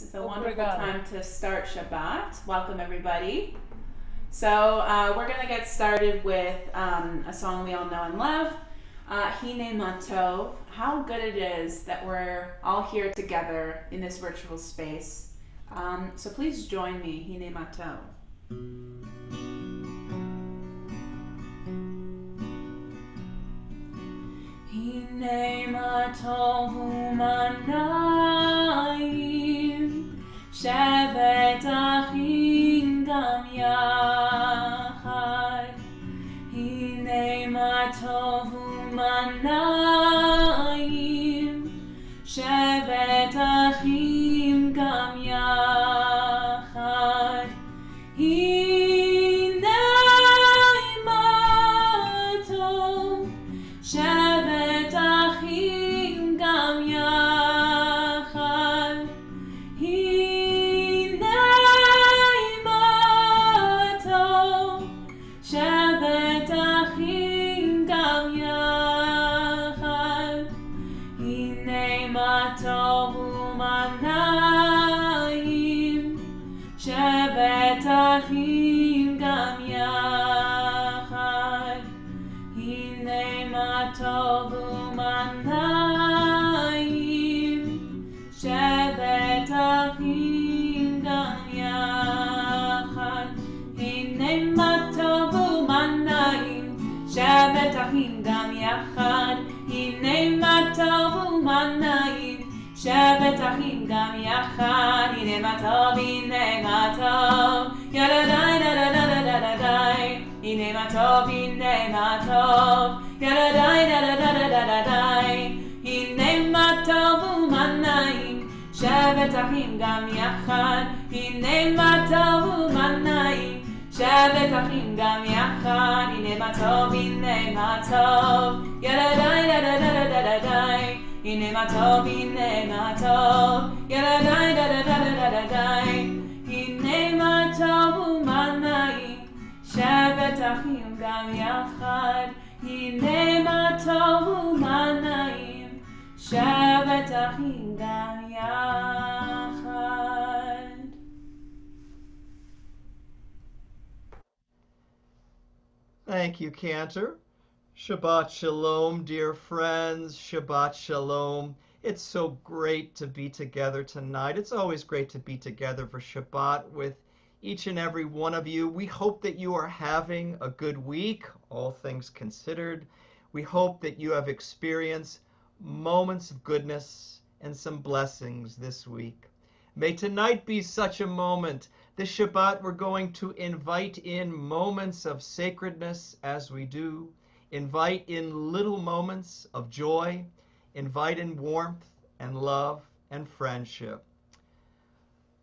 It's a wonderful time to start Shabbat. Welcome, everybody. So we're going to get started with a song we all know and love, Hine Matov. How good it is that we're all here together in this virtual space. So please join me, Hine Matov. Hine Matov u'manayim Shevet achim gam yachad. Hine matov u'manayim Shevet achim gam yachad. Hine matov Shevet achim gam yachad. Shevet achim gam yachad. Hine matov u'manayim Shevet achim gam yachad. Hine matov u'manayim Shevet achim gam yachad. Hine matov u'manayim Shevet achim gam yachad. Hine matov u'manayim Shevet achim gam yachad. Hine matov yadadai dadadadadadai. Hine matov yadadai dadadadadadai. Hine matov u'manayim Shevet achim gam yachad. Hine matov u'manayim Shevet achim gam yachad. Hine matov yadadai dadadadadadai. Hine matov yadadai dadadadadadai. Hine matov u'manayim Shevet achim gam yachad. Hine matov u'manayim Shevet achim gam yachad. Thank you, Cantor. Shabbat Shalom, dear friends. Shabbat Shalom. It's so great to be together tonight. It's always great to be together for Shabbat with each and every one of you. We hope that you are having a good week, all things considered. We hope that you have experienced moments of goodness and some blessings this week. May tonight be such a moment. This Shabbat, we're going to invite in moments of sacredness as we do. Invite in little moments of joy. Invite in warmth and love and friendship.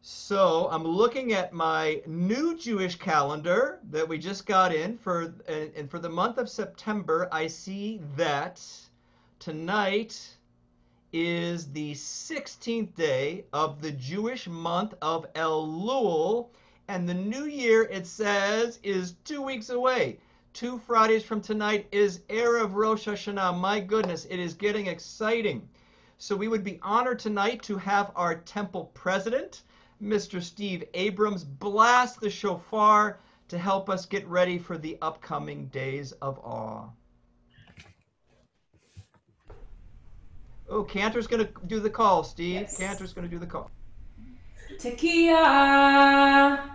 So I'm looking at my new Jewish calendar that we just got in for the month of September. I see that tonight is the 16th day of the Jewish month of Elul, and the new year, it says, is 2 weeks away. 2 Fridays from tonight is Erev Rosh Hashanah. My goodness, it is getting exciting. So we would be honored tonight to have our temple president, Mr. Steve Abrams, blast the shofar to help us get ready for the upcoming days of awe. Oh, Cantor's going to do the call, Steve. Yes. Cantor's going to do the call. Tekiah.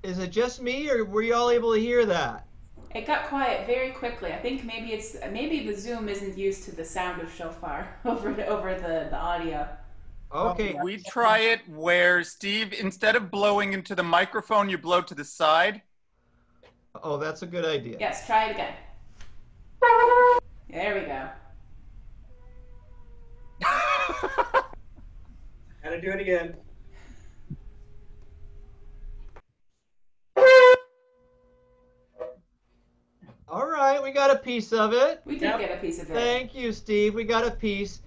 Is it just me, or were you all able to hear that? It got quiet very quickly. I think maybe the Zoom isn't used to the sound of shofar over the audio. Okay. We try it where, Steve, instead of blowing into the microphone, you blow to the side. Oh, that's a good idea. Yes, try it again. There we go. Gotta do it again. All right, we got a piece of it. We did get a piece of it. Thank you, Steve. We got a piece.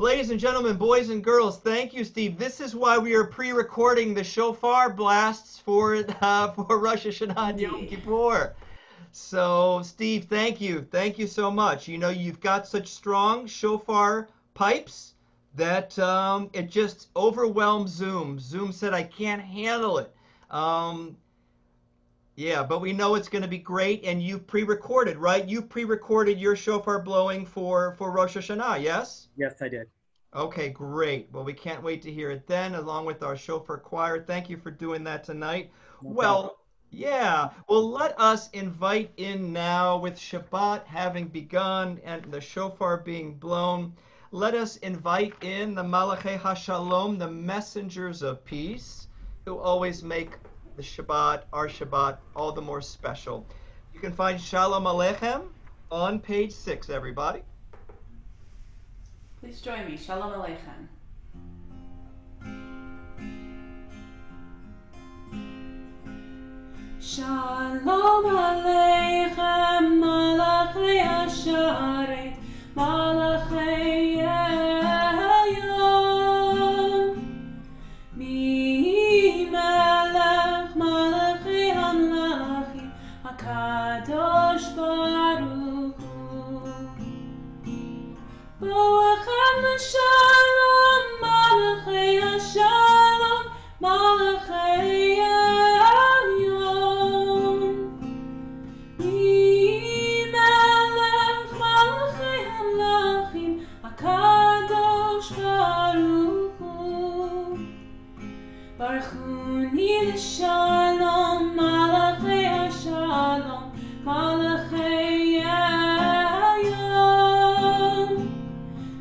Ladies and gentlemen, boys and girls, thank you, Steve. This is why we are pre-recording the shofar blasts for Rosh Hashanah and Yom Indeed. Kippur. So, Steve, thank you. Thank you so much. You know, you've got such strong shofar pipes that it just overwhelms Zoom. Zoom said, I can't handle it. Yeah, but we know it's going to be great, and you've pre-recorded, right? You pre-recorded your shofar blowing for Rosh Hashanah, yes? Yes, I did. Okay, great. Well, we can't wait to hear it then, along with our shofar choir. Thank you for doing that tonight. No Well, problem. yeah. Well, let us invite in now, with Shabbat having begun and the shofar being blown, let us invite in the Malachei HaShalom, the messengers of peace, who always make the Shabbat, our Shabbat, all the more special. You can find Shalom Aleichem on page 6, everybody. Please join me. Shalom Aleichem. Shalom Aleichem, Malachei Hasharet, Malachei Elyon. Mi Melech, Malachei Hamlachim, HaKadosh Baruch Hu. Boachem l'shalom, Malachei Hashalom, Malachei Elyon. Mi Melech, Malachei Hamlachim, HaKadosh Baruch Hu. Baruchuni l'shalom, Malachei Hashalom, Malachei Elyon.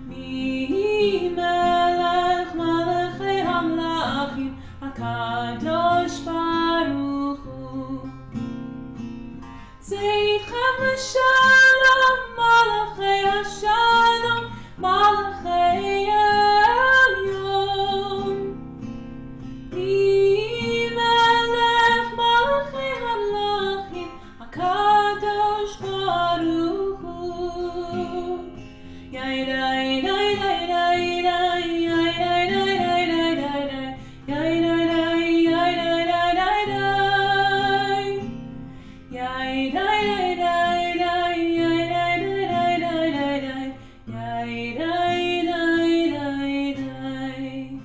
Mi Melech, Malachei Hamlachim, HaKadosh Baruch Hu. Zeichem l'shalom, Malachei Hashalom, Malachei Elyon. Mi Melech, Malachei Hamlachim, HaKadosh Baruch Hu. Yai dai dai dai dai dai, yai dai dai dai dai dai dai, yai dai dai dai dai dai dai dai, yai dai dai dai dai, yai dai dai dai dai dai, yai dai dai dai dai.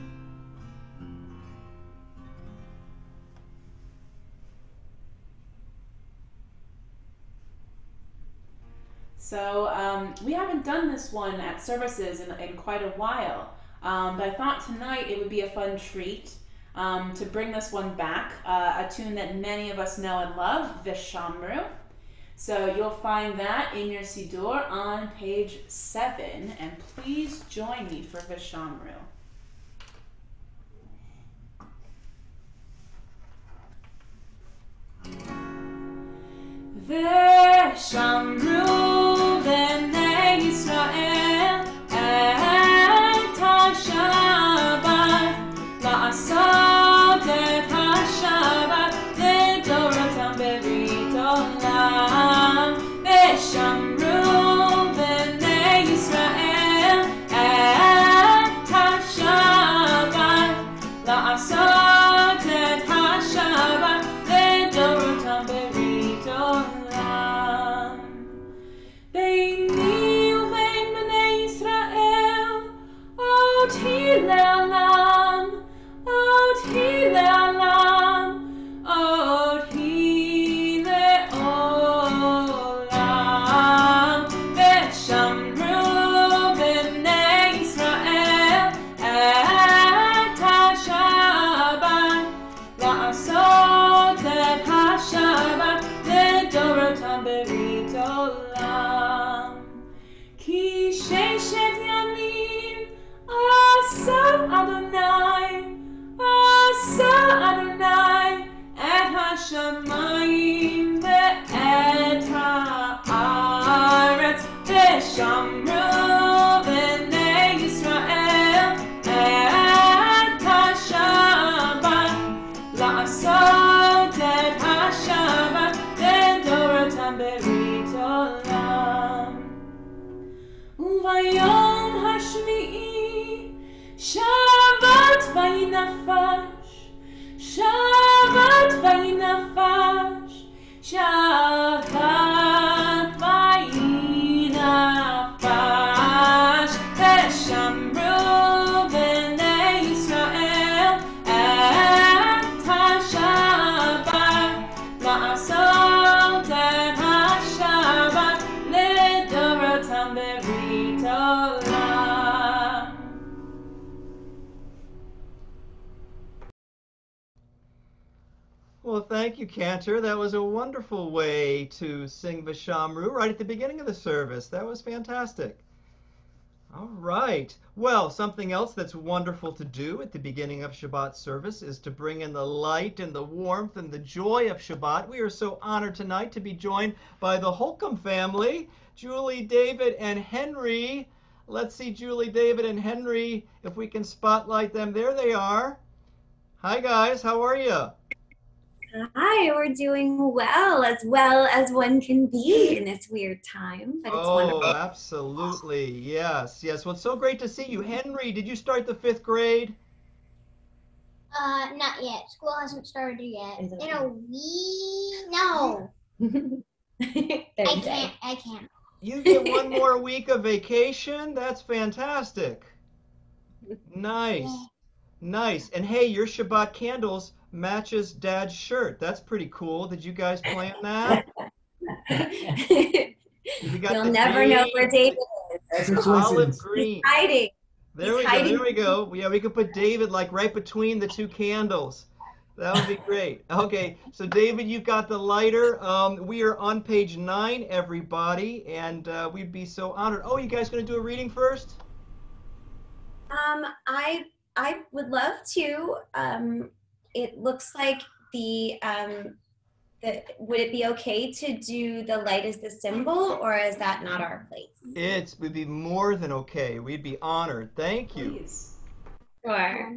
So we haven't done this one at services in quite a while, but I thought tonight it would be a fun treat to bring this one back, a tune that many of us know and love, Vishamru. So you'll find that in your Siddur on page 7, and please join me for Vishamru. Veshamru b'nei Yisrael et ha-Shabbat, la'asot et ha-Shabbat לדורותם ברית עולם. Veshamru b'nei Yisrael et ha-Shabbat, la'asot et ha-Shabbat לדורותם ברית עולם. ביני ובין בני ישראל, אותי לעולם, אותי לעולם, אותי לעולם. ושמרו בני ישראל את השבת, לעשות את השבת לדורותם ברית עולם. כי ששת ימים עשה אדוני, עשה אדוני את השמיים ואת הארץ. ושמרו בני ישראל את השבת, לעשות את השבת לדורותם ברית עולם. וביום השביעי vayinafesh. Shabbat vayinafesh. Shabbat vayinafesh. Veshamru b'nei Yisrael et HaShabbat la'asot et HaShabbat lidorotam berit olam. Well, thank you, Cantor. That was a wonderful way to sing Vishamru right at the beginning of the service. That was fantastic. All right. Well, something else that's wonderful to do at the beginning of Shabbat service is to bring in the light and the warmth and the joy of Shabbat. We are so honored tonight to be joined by the Holcomb family, Julie, David, and Henry. Let's see Julie, David, and Henry, if we can spotlight them. There they are. Hi, guys. How are you? Hi, we're doing well as one can be in this weird time, but it's wonderful. Oh, absolutely. Yes, yes. Well, it's so great to see you. Henry, did you start the 5th grade? Not yet. School hasn't started yet. Is it In a week? No. I can't. You get one more week of vacation? That's fantastic. Nice. Nice. And hey, your Shabbat candles matches Dad's shirt. That's pretty cool. Did you guys plan that? We got You'll the never know where David is. olive green. He's hiding. There we go. There we go. Yeah, we could put David like right between the two candles. That would be great. Okay, so David, you've got the lighter. We are on page 9, everybody, and we'd be so honored. Oh, you guys going to do a reading first? I would love to. It looks like would it be okay to do the light as the symbol, or is that not our place? It would be more than okay. We'd be honored. Thank you. Please. Sure.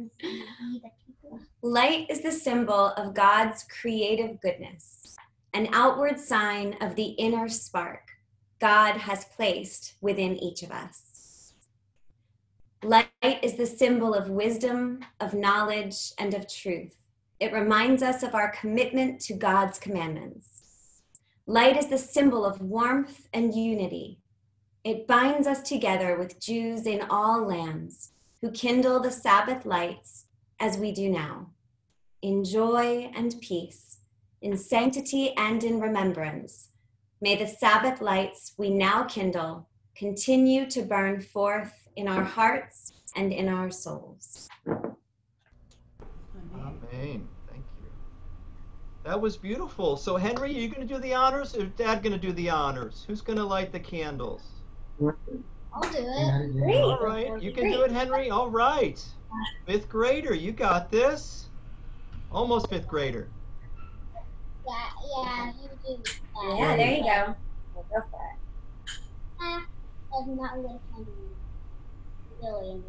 Light is the symbol of God's creative goodness, an outward sign of the inner spark God has placed within each of us. Light is the symbol of wisdom, of knowledge, and of truth. It reminds us of our commitment to God's commandments. Light is the symbol of warmth and unity. It binds us together with Jews in all lands who kindle the Sabbath lights as we do now, in joy and peace, in sanctity and in remembrance. May the Sabbath lights we now kindle continue to burn forth in our hearts and in our souls. Amen. Thank you. That was beautiful. So, Henry, are you going to do the honors, or is Dad going to do the honors? Who's going to light the candles? I'll do it. Great. All right. You can do it, Henry. All right. 5th grader, you got this. Almost 5th grader. Yeah, you do that. Yeah, there you go. Go for it. I'm not really kind of really.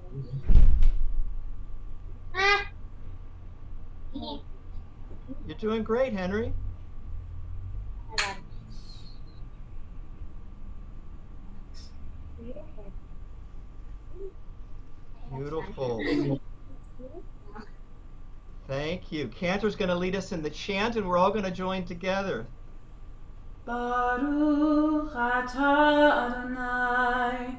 Yeah. You're doing great, Henry. Beautiful. Thank you. Cantor's going to lead us in the chant, and we're all going to join together. Baruch atah Adonai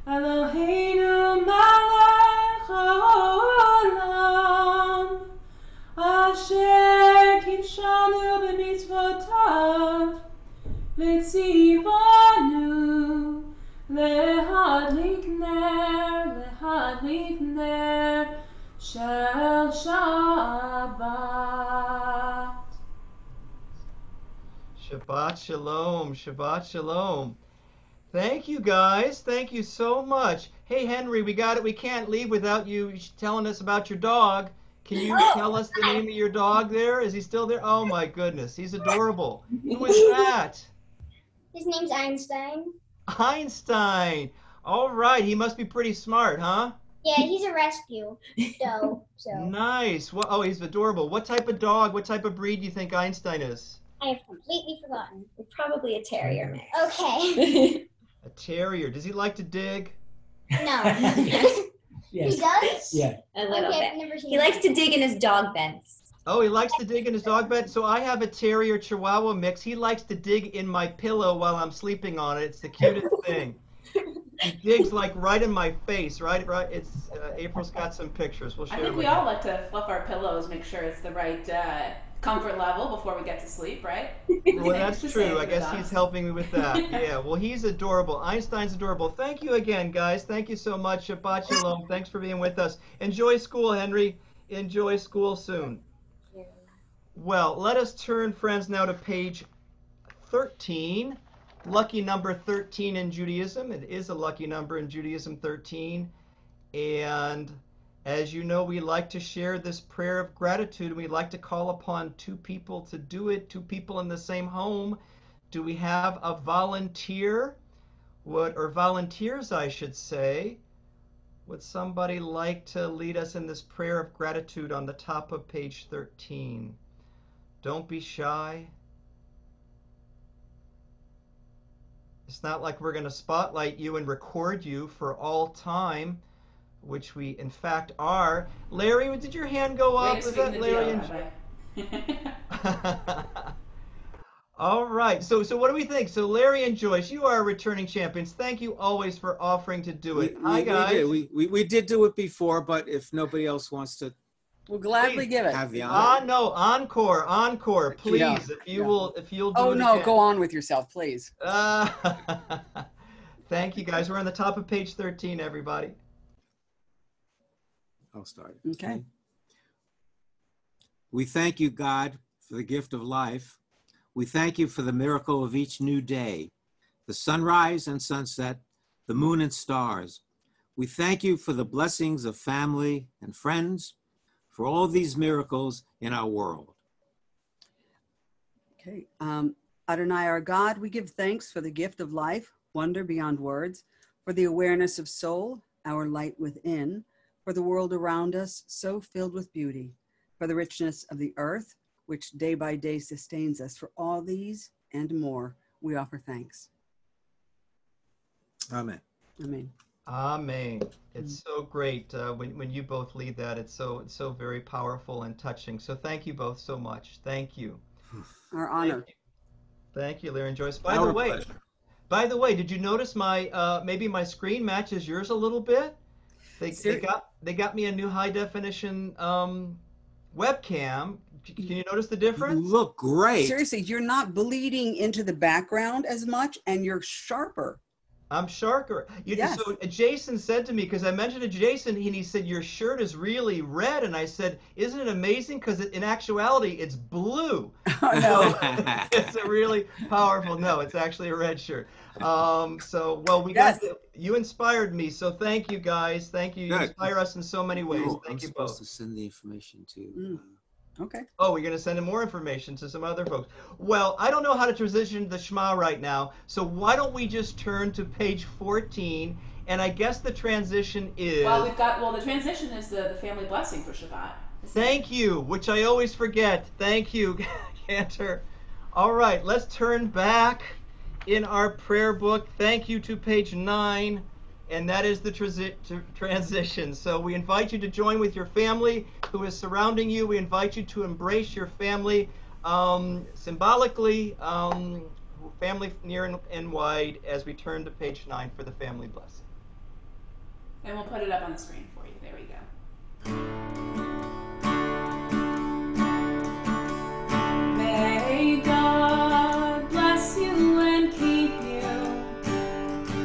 Eloheinu melech haolam asher kidshanu b'mitzvotav v'tzivanu lehadlik ner shel Shabbat. Shabbat shalom. Shabbat shalom. Thank you, guys. Thank you so much. Hey, Henry, we got it. We can't leave without you telling us about your dog. Can you tell us the name of your dog there? Is he still there? Oh, my goodness. He's adorable. Who is that? His name's Einstein. Einstein. All right. He must be pretty smart, huh? Yeah, he's a rescue. So. Nice. Well, oh, he's adorable. What type of dog, what type of breed do you think Einstein is? I have completely forgotten. Probably a terrier mix. Okay. A terrier. Does he like to dig? No. He does? Yeah. A little Okay, I've bit. never seen He likes to dig in his dog beds. Oh, he likes to dig in his dog bed. So I have a Terrier Chihuahua mix. He likes to dig in my pillow while I'm sleeping on it. It's the cutest thing. He digs like right in my face, right. It's April's got some pictures. We'll I share think them we with you. all like to fluff our pillows, make sure it's the right comfort level before we get to sleep, right? Well, that's It's the true. same I for guess dogs. he's helping me with that. Yeah, well, he's adorable. Einstein's adorable. Thank you again, guys. Thank you so much. Shabbat Shalom. Thanks for being with us. Enjoy school, Henry. Enjoy school soon. Well, let us turn, friends, now to page 13. Lucky number 13 in Judaism. It is a lucky number in Judaism, 13. And as you know, we like to share this prayer of gratitude, and we like to call upon two people to do it, two people in the same home. Do we have a volunteer? Or volunteers, I should say. Would somebody like to lead us in this prayer of gratitude on the top of page 13? Don't be shy. It's not like we're going to spotlight you and record you for all time, which we in fact are. Larry, did your hand go up? Way to Was sweeten that the Larry deal, and Rabbi. All right. So what do we think? So Larry and Joyce, you are returning champions. Thank you always for offering to do it. Hi, guys. We did do it before, but if nobody else wants to We'll gladly Please. give it. have the honor. No, encore, please. Yeah, If you'll do Oh it no, again. go on with yourself, please. Thank you, guys. We're on the top of page 13, everybody. I'll start. Okay. We thank you, God, for the gift of life. We thank you for the miracle of each new day, the sunrise and sunset, the moon and stars. We thank you for the blessings of family and friends, for all these miracles in our world. Okay. Adonai, our God, we give thanks for the gift of life, wonder beyond words, for the awareness of soul, our light within, for the world around us, so filled with beauty, for the richness of the earth, which day by day sustains us. For all these and more, we offer thanks. Amen. Amen. Amen. It's so great when you both lead that. It's so very powerful and touching. So thank you both so much. Thank you. Our honor. Thank you, Larry and Joyce. Our pleasure. By the way, did you notice my maybe my screen matches yours a little bit? They got me a new high definition webcam. Can you notice the You difference? look great. Seriously, you're not bleeding into the background as much, and you're sharper. I'm sharper. Yes. So Jason said to me, because I mentioned to Jason, and he said, your shirt is really red. And I said, isn't it amazing? Because in actuality, it's blue. Oh, no. So it's a really powerful, no, it's actually a red shirt. Yes. You inspired me. So thank you, guys. Thank you. You Good. inspire us in so many ways. Oh, Thank I'm you supposed both. to send the information to Okay. Oh, we're going to send in more information to some other folks. Well, I don't know how to transition the Shema right now, so why don't we just turn to page 14, and I guess the transition is... Well, the transition is the family blessing for Shabbat. Thank you, which I always forget. Thank you, Cantor. All right, let's turn back in our prayer book. Thank you to page 9. And that is the transition. So we invite you to join with your family who is surrounding you. We invite you to embrace your family symbolically, family near and wide, as we turn to page 9 for the family blessing. And we'll put it up on the screen for you. There we go. May God bless you and keep you.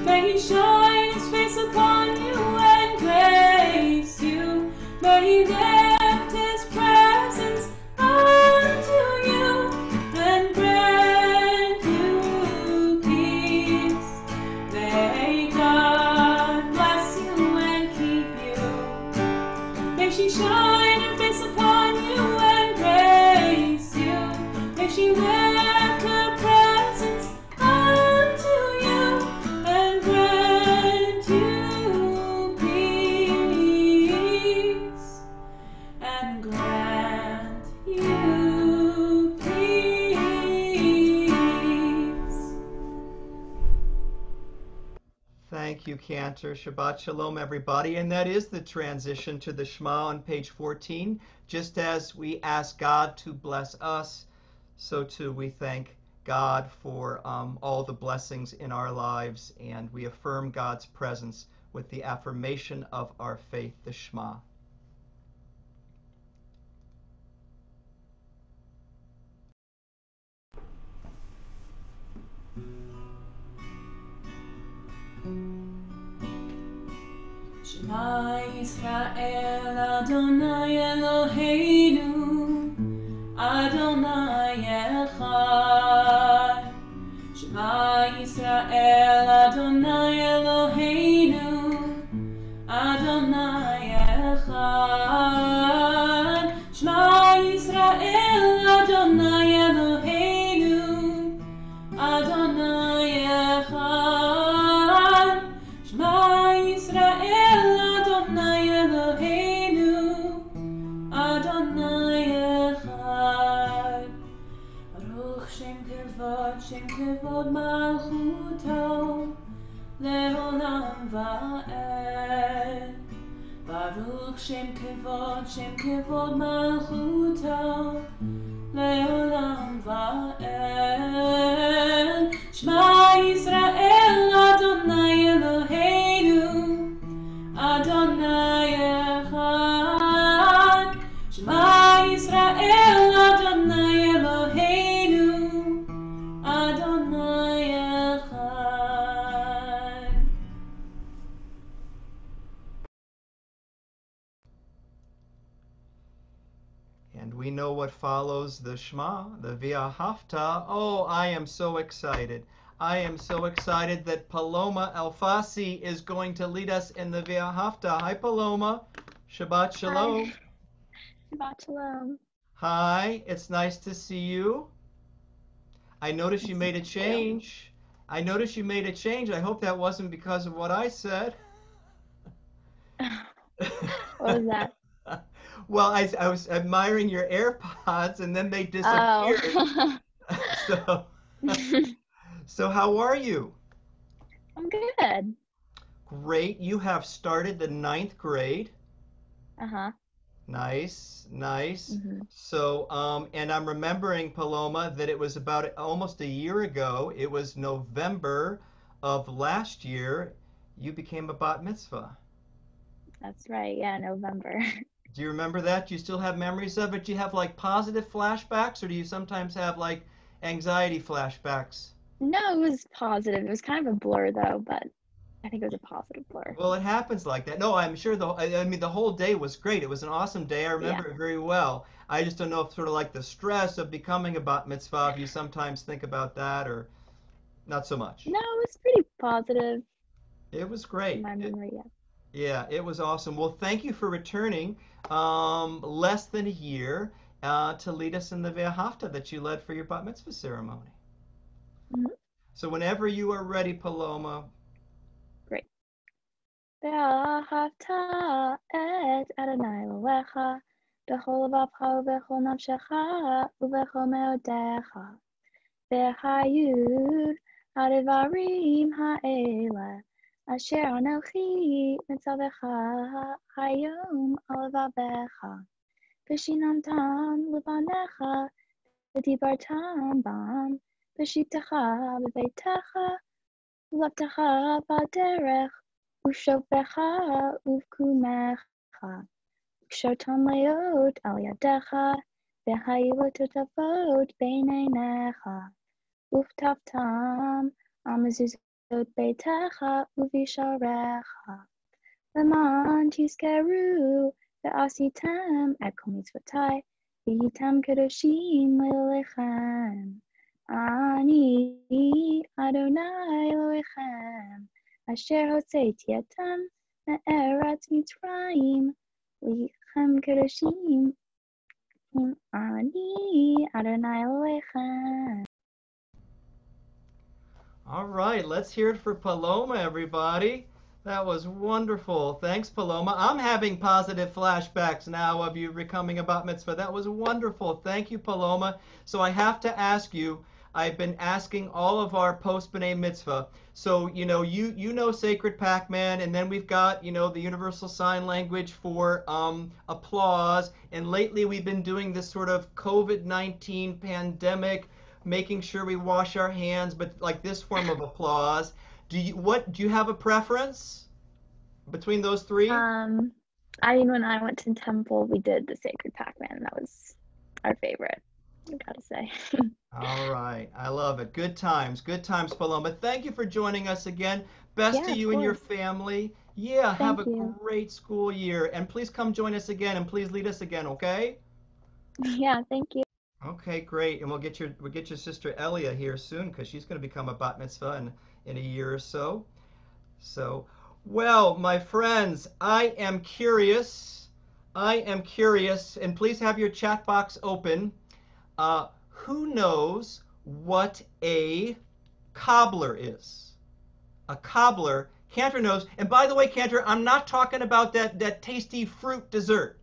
May He shine His face upon you and grace you. May He lift His presence unto you and grant you peace. May God bless you and keep you. May she shine Thank you, Cantor. Shabbat Shalom, everybody. And that is the transition to the Shema on page 14. Just as we ask God to bless us, so too we thank God for all the blessings in our lives, and we affirm God's presence with the affirmation of our faith, the Shema. Shema Yisrael Adonai Eloheinu Adonai Echad. Shema Yisrael Adonai Eloheinu Adonai Echad. Shema Yisrael Adonai Eloheinu Adonai Echad. Shema Yisrael Adonai Eloheinu Adonai Echad. Baruch Shem Kevod Malchuto Leolam Va'ed. Baruch Shem Kevod Malchuto Leolam Va'ed. Shema Yisrael Adonai Eloheinu Adonai Echad. Shema Yisrael Adonai Eloheinu Adonai Echad. And we know what follows the Shema, the V'ahavta. Oh, I am so excited. I am so excited that Paloma Alfasi is going to lead us in the V'ahavta. Hi, Paloma. Shabbat Shalom. Hi. Shabbat Shalom. Hi, it's nice to see you. I noticed you made a change. I hope that wasn't because of what I said. What was that? Well, I was admiring your AirPods and then they disappeared. Oh. So how are you? I'm good. Great. You have started the 9th grade. Uh-huh. Nice, nice. Mhm. So, and I'm remembering, Paloma, that it was about almost a year ago. It was November of last year. You became a bat mitzvah. That's right. Yeah, November. Do you remember that? Do you still have memories of it? Do you have like positive flashbacks, or do you sometimes have like anxiety flashbacks? No, it was positive. It was kind of a blur though, but I think it was a positive blur. Well, it happens like that. No, I'm sure I mean, the whole day was great. It was an awesome day. I remember it very well. I just don't know if sort of like the stress of becoming a bat mitzvah, if you sometimes think about that or not so much. No, it was pretty positive It was in great. my memory, yeah. Yeah, it was awesome. Well, thank you for returning less than a year to lead us in the Ve'ahavta that you led for your bat mitzvah ceremony. Mhm. So whenever you are ready, Paloma. Great. ואהבת את אדוני אלוהיך בכל לבבך ובכל נפשך ובכל מאודיך. והיו הדברים האלה אשר אנוכי מצווך היום על לבבך, ושיננתם לבניך ודיברתם בם בשבתך בביתך ולבטח בדרך ושופך ובקומך, וקשרתם להיות על ידך, והיו תותפות בין עיניך, וכתבתם על מזוזות ביתך ובשעריך, למען תזכרו ועשיתם את כל מצוותי, והייתם קדושים לאלוהיכם. אני אדוני אלוהיכם, אשר הוצאתי אתם מארץ מצרים, לכם קדושים, אני אדוני אלוהיכם. All right, let's hear it for Paloma, everybody. That was wonderful. Thanks, Paloma. I'm having positive flashbacks now of you becoming a bat mitzvah. That was wonderful. Thank you, Paloma. So I have to ask you, I've been asking all of our post B'nai Mitzvah. So, you know Sacred Pac-Man, and then we've got, the Universal Sign Language for applause. And lately we've been doing this sort of COVID-19 pandemic, making sure we wash our hands, but like this form of applause. Do you have a preference between those three? When I went to temple, we did the Sacred Pac-Man. That was our favorite, I gotta say. All right. I love it. Good times. Good times, Paloma. Thank you for joining us again. Best Yeah, to of you and your course. family. Yeah, have Thank a you. great school year. And please come join us again and please lead us again, okay? Yeah, thank you. Okay, great. And we'll get your sister Elia here soon because she's going to become a bat mitzvah in a year or so. So, well, my friends, I am curious. And please have your chat box open. Who knows what a cobbler is? A cobbler, Cantor knows. And by the way, Cantor, I'm not talking about that tasty fruit dessert.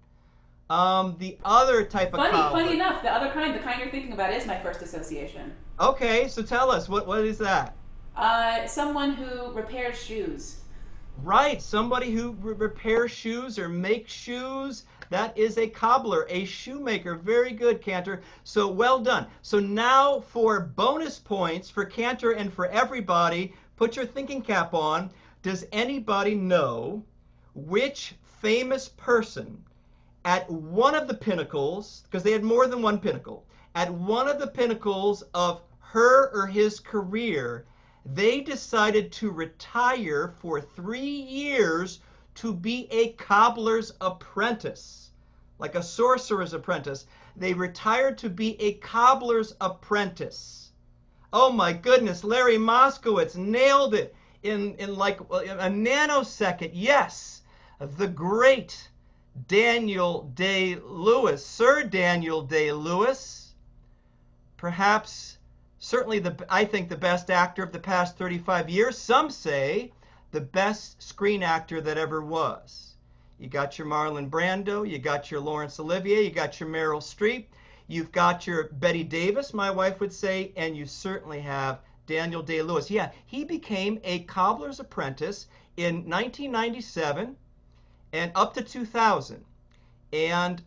The other type of cobbler. Funny enough, the other kind, the kind you're thinking about, is my first association. Okay, so tell us, what is that? Someone who repairs shoes. Right, somebody who repairs shoes or makes shoes. That is a cobbler, a shoemaker. Very good, Cantor. So well done. So now for bonus points for Cantor and for everybody, put your thinking cap on. Does anybody know which famous person at one of the pinnacles, because they had more than one pinnacle, at one of the pinnacles of her or his career, they decided to retire for 3 years to be a cobbler's apprentice, like a sorcerer's apprentice. They retired to be a cobbler's apprentice. Oh my goodness, Larry Moskowitz nailed it in like a nanosecond. Yes, the great Daniel Day-Lewis, Sir Daniel Day-Lewis, perhaps certainly I think the best actor of the past 35 years. Some say the best screen actor that ever was. You got your Marlon Brando, you got your Laurence Olivier, you got your Meryl Streep, you've got your Betty Davis, my wife would say, and you certainly have Daniel Day-Lewis. Yeah, he became a cobbler's apprentice in 1997 and up to 2000. And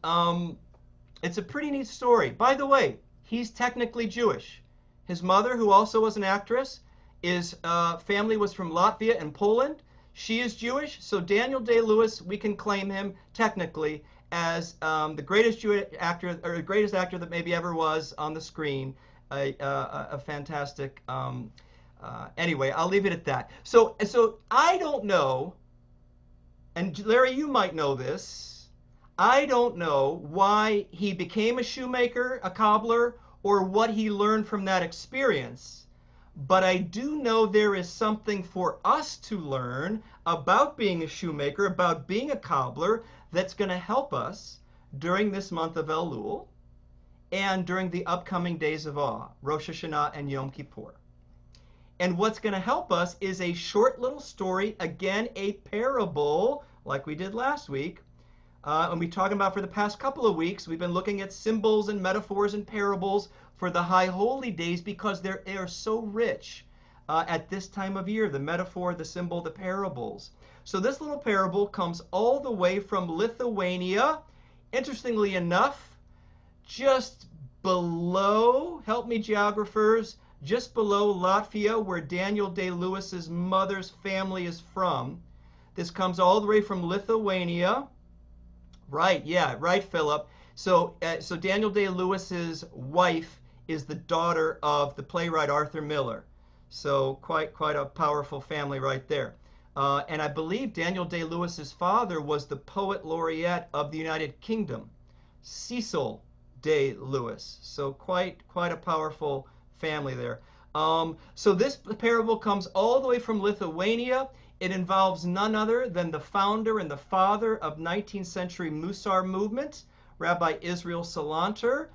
it's a pretty neat story. By the way, he's technically Jewish. His mother, who also was an actress, family was from Latvia and Poland. She is Jewish, so Daniel Day-Lewis, we can claim him technically as the greatest Jewish actor, or the greatest actor that maybe ever was on the screen. A fantastic. Anyway, I'll leave it at that. So I don't know, and Larry, you might know this. I don't know why he became a shoemaker, a cobbler, or what he learned from that experience. But I do know there is something for us to learn about being a shoemaker, about being a cobbler, that's going to help us during this month of Elul and during the upcoming days of awe, Rosh Hashanah and Yom Kippur. And what's going to help us is a short little story, again, a parable, like we did last week. And we've talking about for the past couple of weeks, we've been looking at symbols and metaphors and parables for the high holy days because they are so rich at this time of year, the metaphor, the symbol, the parables. So this little parable comes all the way from Lithuania. Interestingly enough, just below, help me geographers, just below Latvia, where Daniel Day-Lewis's mother's family is from. This comes all the way from Lithuania. Right, yeah, right, Philip. So Daniel Day-Lewis's wife is the daughter of the playwright Arthur Miller. So quite a powerful family right there. And I believe Daniel Day-Lewis's father was the poet laureate of the United Kingdom, Cecil Day-Lewis. So quite a powerful family there. So this parable comes all the way from Lithuania. It involves none other than the founder and the father of 19th century Musar movement, Rabbi Israel Salanter.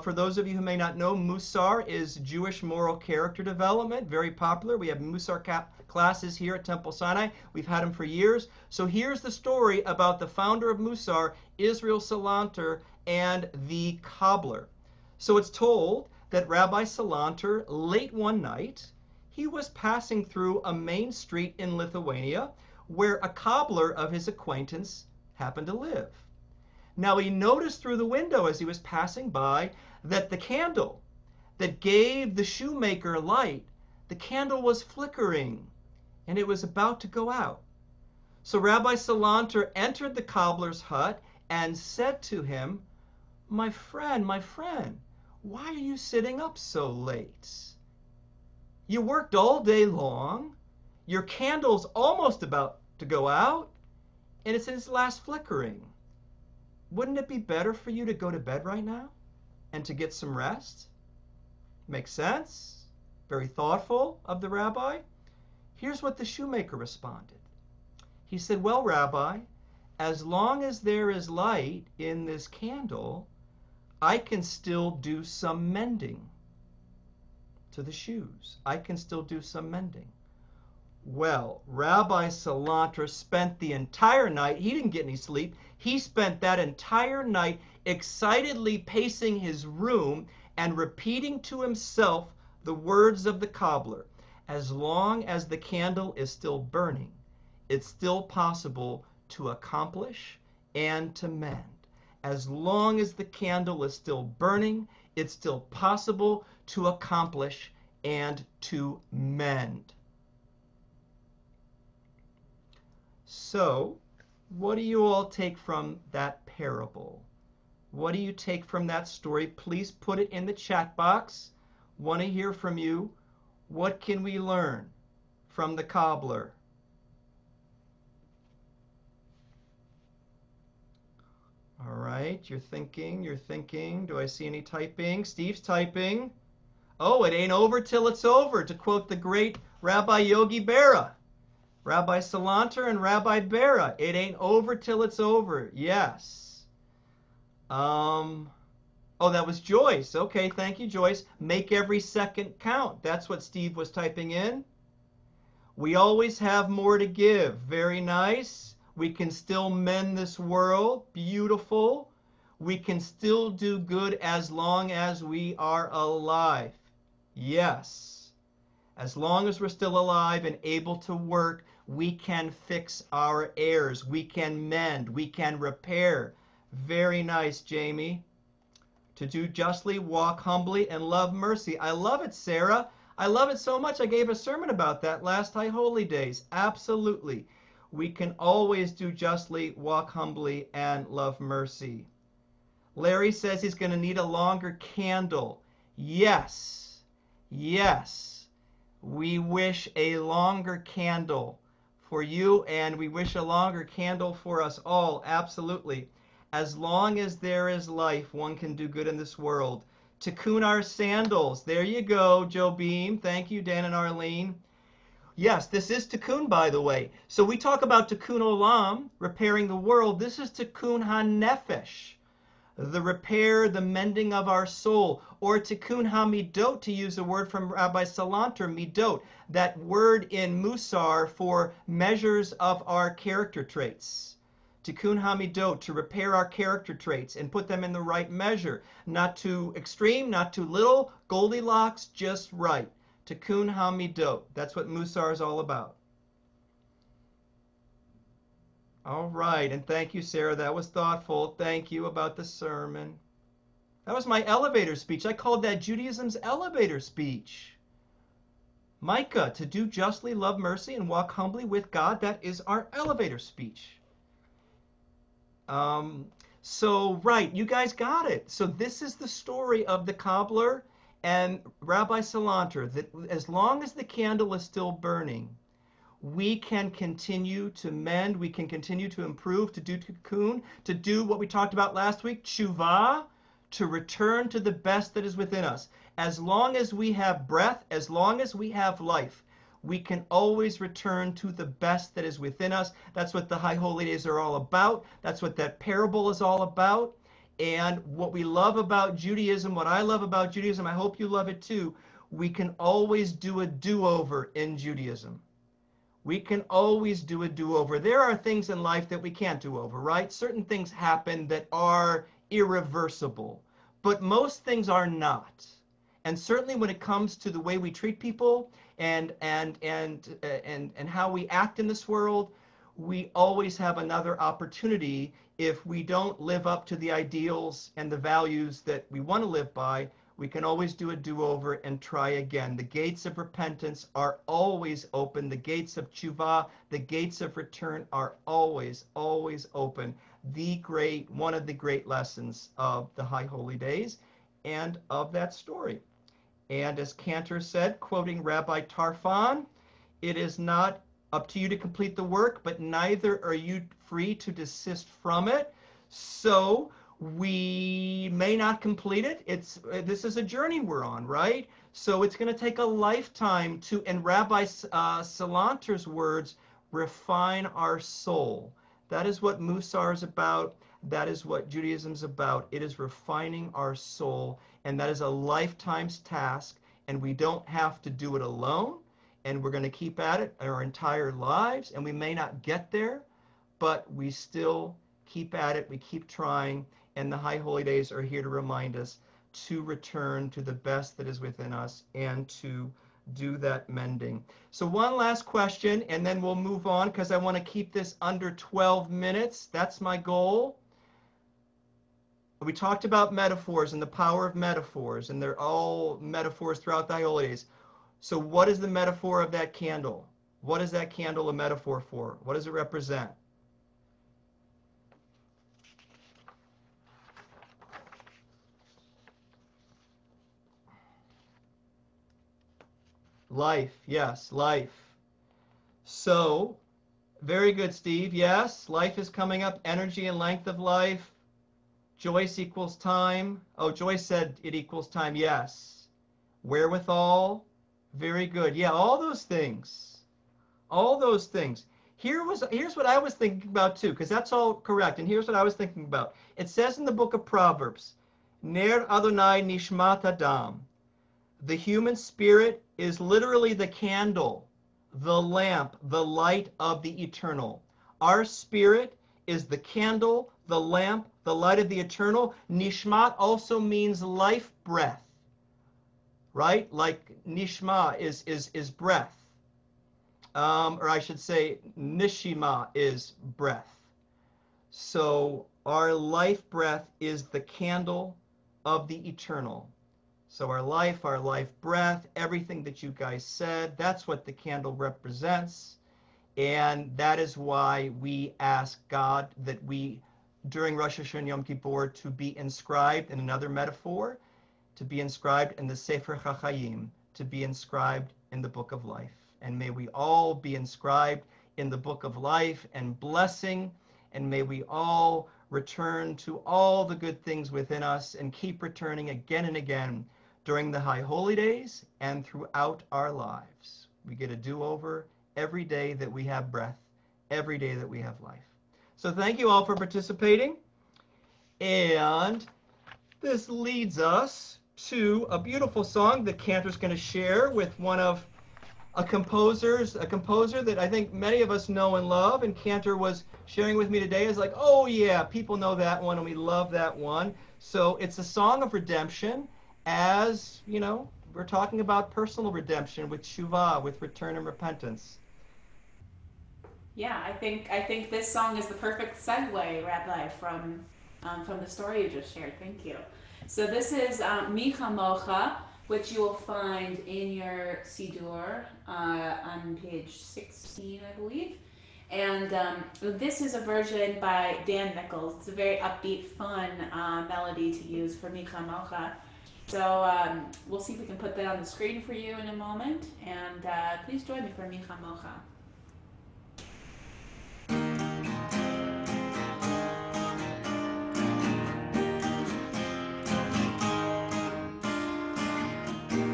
For those of you who may not know, Musar is Jewish moral character development, very popular. We have Musar classes here at Temple Sinai. We've had them for years. So here's the story about the founder of Musar, Israel Salanter, and the cobbler. So it's told that Rabbi Salanter, late one night, he was passing through a main street in Lithuania where a cobbler of his acquaintance happened to live. Now he noticed through the window as he was passing by that the candle that gave the shoemaker light, the candle was flickering and it was about to go out. So Rabbi Salanter entered the cobbler's hut and said to him, my friend, why are you sitting up so late? You worked all day long, your candle's almost about to go out, and it's in its last flickering. Wouldn't it be better for you to go to bed right now and to get some rest? Makes sense? Very thoughtful of the rabbi. Here's what the shoemaker responded. He said, well, Rabbi, as long as there is light in this candle, I can still do some mending to the shoes. I can still do some mending. Well, Rabbi Salanter spent the entire night, he didn't get any sleep, he spent that entire night excitedly pacing his room and repeating to himself the words of the cobbler. As long as the candle is still burning, it's still possible to accomplish and to mend. As long as the candle is still burning, it's still possible to accomplish and to mend. So, what do you all take from that parable? What do you take from that story? Please put it in the chat box. Want to hear from you. What can we learn from the cobbler? All right, you're thinking. Do I see any typing? Steve's typing. Oh, it ain't over till it's over, to quote the great Rabbi Yogi Berra. Rabbi Salanter and Rabbi Berra. It ain't over till it's over. Yes. Oh, that was Joyce. Okay, thank you, Joyce. Make every second count. That's what Steve was typing in. We always have more to give. Very nice. We can still mend this world. Beautiful. We can still do good as long as we are alive. Yes. As long as we're still alive and able to work, we can fix our errors. We can mend. We can repair. Very nice, Jamie. To do justly, walk humbly, and love mercy. I love it, Sarah. I love it so much. I gave a sermon about that last High Holy Days. Absolutely. We can always do justly, walk humbly, and love mercy. Larry says he's going to need a longer candle. Yes. Yes. We wish a longer candle for you, and we wish a longer candle for us all. Absolutely. As long as there is life, one can do good in this world. Tikkun our sandals. There you go, Joe Beam. Thank you, Dan and Arlene. Yes, this is Tikkun, by the way. So we talk about Tikkun Olam, repairing the world. This is Tikkun HaNefesh, the repair, the mending of our soul. Or Tikkun HaMidot, to use a word from Rabbi Salanter, Midot, that word in Musar for measures of our character traits. Tikkun HaMidot, to repair our character traits and put them in the right measure. Not too extreme, not too little, Goldilocks, just right. Tikkun HaMidot. That's what Musar is all about. All right, and thank you, Sarah. That was thoughtful. Thank you about the sermon. That was my elevator speech. I called that Judaism's elevator speech. Micah, to do justly, love mercy, and walk humbly with God. That is our elevator speech. Right, you guys got it. So this is the story of the cobbler and Rabbi Salanter, that as long as the candle is still burning, we can continue to mend, we can continue to improve, to do tikkun, to do what we talked about last week, tshuva, to return to the best that is within us. As long as we have breath, as long as we have life, we can always return to the best that is within us. That's what the High Holy Days are all about. That's what that parable is all about. And what we love about Judaism, what I love about Judaism, I hope you love it too, we can always do a do-over in Judaism. We can always do a do-over. There are things in life that we can't do over, right? Certain things happen that are irreversible, but most things are not. And certainly when it comes to the way we treat people and how we act in this world, we always have another opportunity. If we don't live up to the ideals and the values that we want to live by, we can always do a do-over and try again. The gates of repentance are always open. The gates of tshuva, the gates of return are always, always open. One of the great lessons of the High Holy Days and of that story. And as Cantor said, quoting Rabbi Tarfon, it is not up to you to complete the work, but neither are you free to desist from it. So we may not complete it. This is a journey we're on, right? So it's going to take a lifetime to, in Rabbi Salanter's words, refine our soul. That is what Musar is about. That is what Judaism is about. It is refining our soul, and that is a lifetime's task, and we don't have to do it alone, and we're going to keep at it our entire lives, and we may not get there, but we still keep at it. We keep trying, and the High Holy Days are here to remind us to return to the best that is within us and to do that mending. So one last question, and then we'll move on because I want to keep this under 12 minutes. That's my goal. We talked about metaphors and the power of metaphors, and they're all metaphors throughout the High Holy Days. So what is the metaphor of that candle? What is that candle a metaphor for? What does it represent? Life, yes, life. So, very good, Steve. Yes, life is coming up. Energy and length of life. Joyce equals time. Oh, Joyce said it equals time. Yes. Wherewithal. Very good. Yeah, all those things. All those things. Here's what I was thinking about too, because that's all correct. And here's what I was thinking about. It says in the book of Proverbs, Ner Adonai Nishmat Adam. The human spirit is literally the candle, the lamp, the light of the eternal. Our spirit is the candle, the lamp, the light of the eternal. Nishmat also means life breath, right? Like nishma is breath. Or I should say nishima is breath. So our life breath is the candle of the eternal. So our life breath, everything that you guys said, that's what the candle represents. And that is why we ask God that we, during Rosh Hashanah Yom Kippur, to be inscribed in another metaphor, to be inscribed in the Sefer HaChaim, to be inscribed in the Book of Life. And may we all be inscribed in the Book of Life and blessing, and may we all return to all the good things within us and keep returning again and again during the High Holy Days and throughout our lives. We get a do-over every day that we have breath, every day that we have life. So thank you all for participating. And this leads us to a beautiful song that Cantor's going to share with one of a composer that I think many of us know and love, and Cantor was sharing with me today is like, oh yeah, people know that one and we love that one. So it's a song of redemption, as you know, we're talking about personal redemption with tshuva, with return and repentance. Yeah, I think this song is the perfect segue, Rabbi, from the story you just shared. Thank you. So this is Mi Chamocha, which you will find in your Siddur on page 16, I believe. And this is a version by Dan Nichols. It's a very upbeat, fun melody to use for Mi Chamocha. So we'll see if we can put that on the screen for you in a moment. And please join me for Mi Chamocha.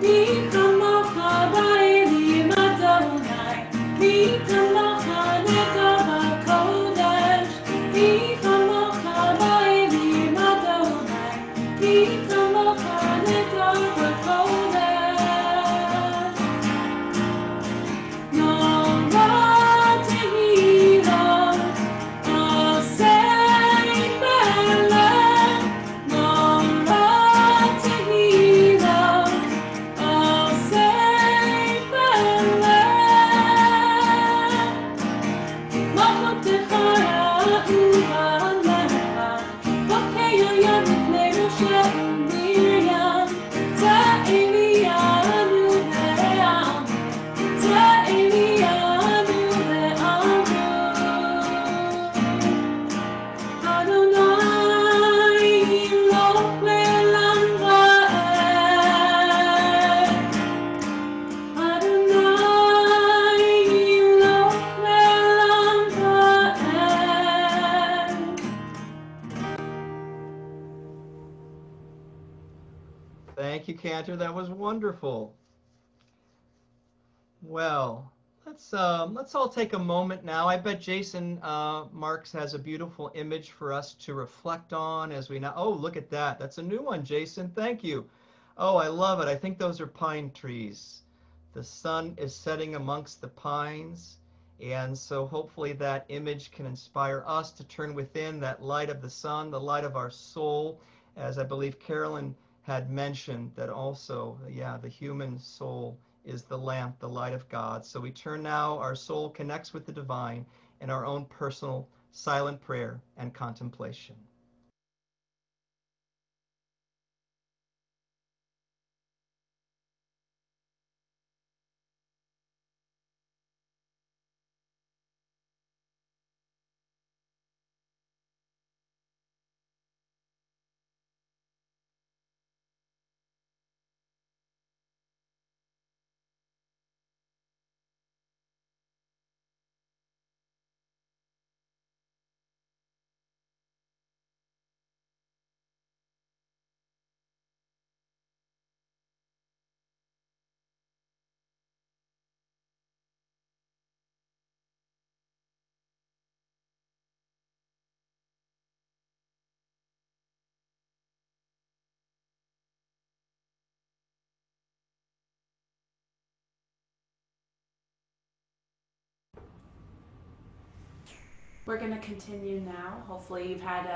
Mi Chamocha ba'elim Adonai, Mi Chamocha nekava kodesh, Mi Chamocha ba'elim Adonai, Mi Chamocha nekava kodesh. Nora tehila, asay melech, Nora tehila. Thank you, Cantor. That was wonderful. Well, let's all take a moment now. I bet Jason Marks has a beautiful image for us to reflect on as we now. Oh, look at that. That's a new one, Jason. Thank you. Oh, I love it. I think those are pine trees. The sun is setting amongst the pines. And so hopefully that image can inspire us to turn within that light of the sun, the light of our soul, as I believe Carolyn had mentioned that also, yeah, the human soul is the lamp, the light of God. So we turn now, our soul connects with the divine in our own personal silent prayer and contemplation. We're going to continue now. Hopefully you've had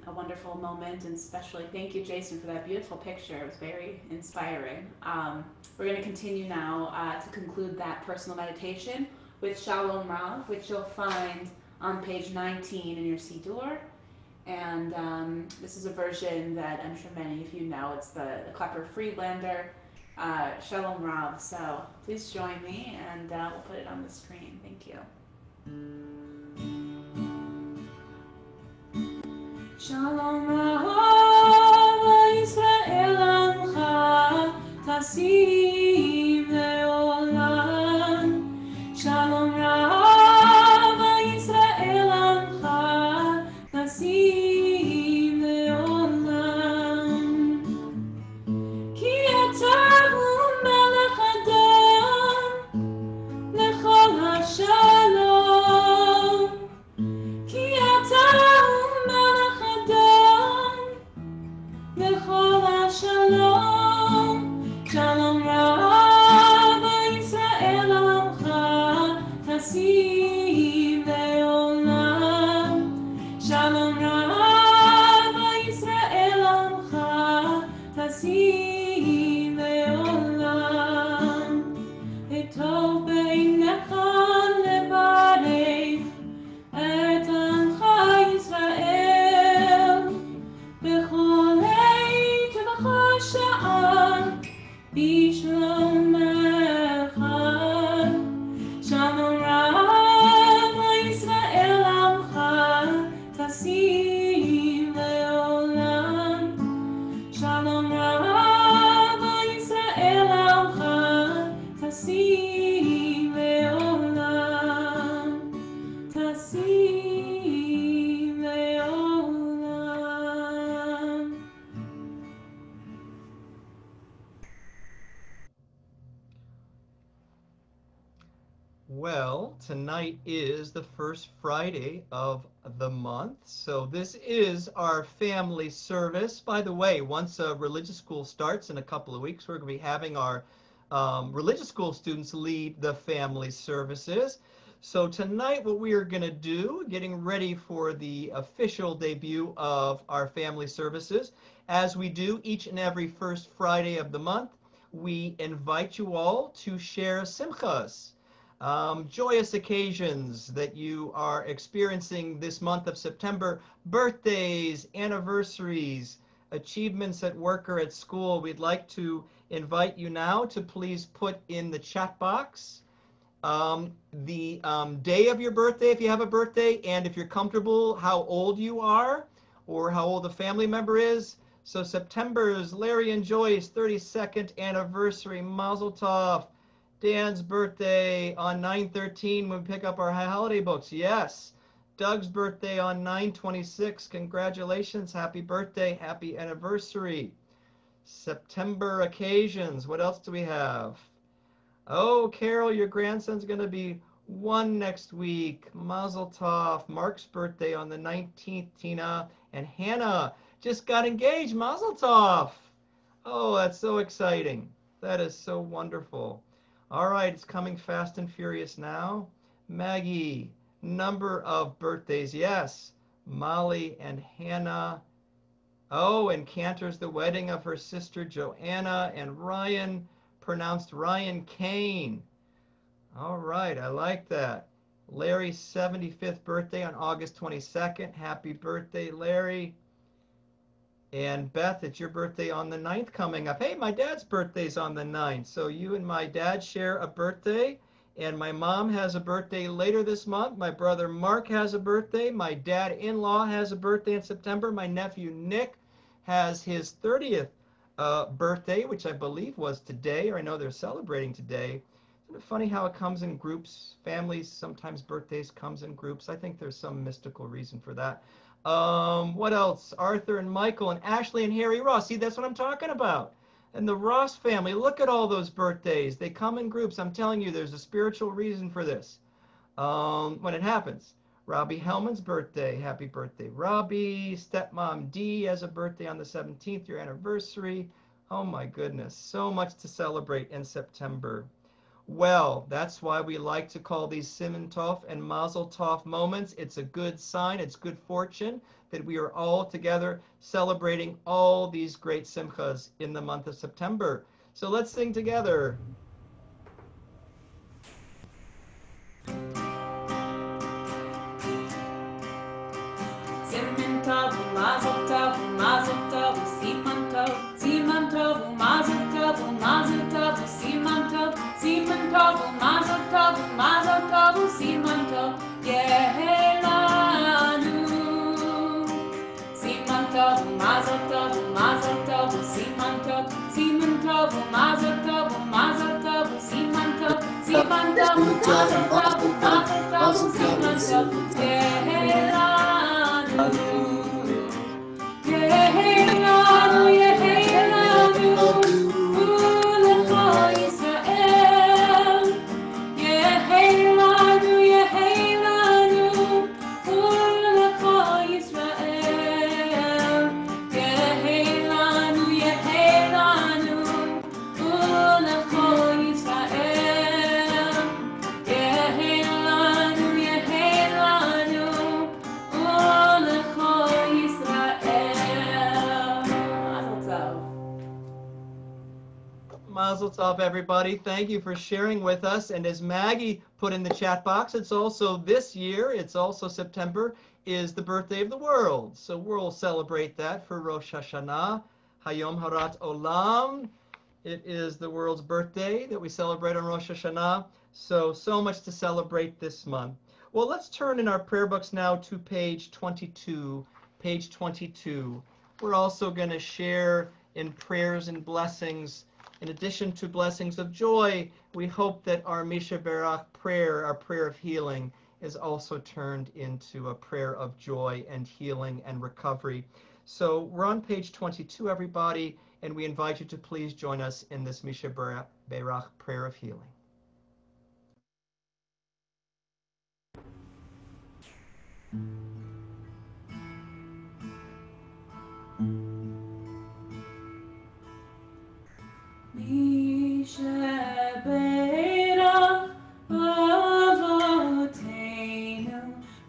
a wonderful moment, and especially thank you, Jason, for that beautiful picture. It was very inspiring. We're going to continue now to conclude that personal meditation with Shalom Rav, which you'll find on page 19 in your Siddur. And this is a version that I'm sure many of you know. It's the Klepper Friedlander Shalom Rav. So please join me, and we'll put it on the screen. Thank you. Shalom Rav Yisrael Amcha Tasim Leolam. Shalom Rav Yisrael Amcha Tasim Leolam. Ki Ata Hu Melech Adon Lechol HaShalom. Ki Ata Shalom, Shalom Rav Yisrael Amcha Tasim Leolam. Shalom Rav Yisrael Amcha Tasim Leolam. Etov beinecha levarech et Amcha Yisrael bechol Bishlom Echad. Shalom Rav Yisrael Amcha Tasim Leolam. Shalom Rav Yisrael Amcha Tasim Leolam. Tasim Leolam. Well, tonight is the first Friday of the month, so this is our family service. By the way, once religious school starts in a couple of weeks, we're going to be having our religious school students lead the family services. So tonight what we are going to do, getting ready for the official debut of our family services, as we do each and every first Friday of the month, we invite you all to share simchas. Joyous occasions that you are experiencing this month of September, birthdays, anniversaries, achievements at work or at school. We'd like to invite you now to please put in the chat box the day of your birthday if you have a birthday, and if you're comfortable, how old you are or how old a family member is. So September's Larry and Joyce 32nd anniversary, Mazel Tov. Dan's birthday on 9/13 when we pick up our holiday books. Yes. Doug's birthday on 9/26. Congratulations. Happy birthday. Happy anniversary. September occasions. What else do we have? Oh, Carol, your grandson's going to be 1 next week. Mazel tov. Mark's birthday on the 19th, Tina. And Hannah just got engaged. Mazel tov. Oh, that's so exciting. That is so wonderful. All right, it's coming fast and furious now. Maggie, number of birthdays. Yes, Molly and Hannah. Oh, and Cantor's the wedding of her sister Joanna, and Ryan, pronounced Ryan Kane. All right, I like that. Larry's 75th birthday on August 22nd. Happy birthday, Larry. And Beth, it's your birthday on the 9th coming up. Hey, my dad's birthday's on the 9th. So you and my dad share a birthday. And my mom has a birthday later this month. My brother Mark has a birthday. My dad-in-law has a birthday in September. My nephew Nick has his 30th birthday, which I believe was today, or I know they're celebrating today. Isn't it funny how it comes in groups? Families, sometimes birthdays comes in groups. I think there's some mystical reason for that. What else? Arthur and Michael and Ashley and Harry Ross. See, that's what I'm talking about. And the Ross family, look at all those birthdays. They come in groups. I'm telling you, there's a spiritual reason for this. When it happens. Robbie Hellman's birthday. Happy birthday, Robbie. Stepmom Dee has a birthday on the 17th, your anniversary. Oh my goodness, so much to celebrate in September. Well, that's why we like to call these Siman Tov and Mazel Tov moments. It's a good sign, it's good fortune that we are all together celebrating all these great simchas in the month of September. So let's sing together. Siman tov, mazel tov, siman tov, siman tov, mazel tov, siman tov, siman tov, mazel tov, siman tov, yehelanu. Siman tov, mazel tov, siman tov, siman tov, mazel tov, siman tov, siman tov, mazel tov, siman tov, yehelanu. Yehelanu, Yehelanu, Ulecha Yisrael. Yehelanu, Yehelanu, Ulecha Yisrael. Yehelanu, Yehelanu, Ulecha Yisrael. Yehelanu, Yehelanu, Ulecha Yisrael. Mazel tov, everybody. Thank you for sharing with us. And as Maggie put in the chat box, it's also this year, it's also September, is the birthday of the world. So we'll celebrate that for Rosh Hashanah, Hayom Harat Olam. It is the world's birthday that we celebrate on Rosh Hashanah. So much to celebrate this month. Well, let's turn in our prayer books now to page 22. Page 22. We're also going to share in prayers and blessings. In addition to blessings of joy, we hope that our Misha Berach prayer, our prayer of healing, is also turned into a prayer of joy and healing and recovery. So we're on page 22, everybody, and we invite you to please join us in this Misha Berach prayer of healing. Misha Berach Avoteinu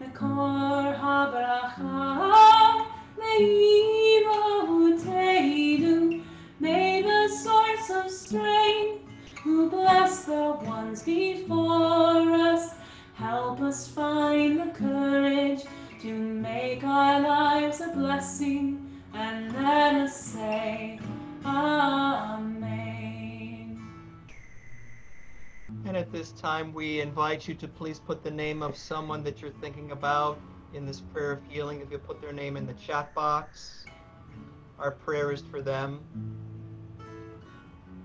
Mekor HaBracha Le'imotenu. May the source of strength, who bless the ones before us, help us find the courage to make our lives a blessing, and let us say Amen. And at this time, we invite you to please put the name of someone that you're thinking about in this prayer of healing. If you put their name in the chat box, our prayer is for them.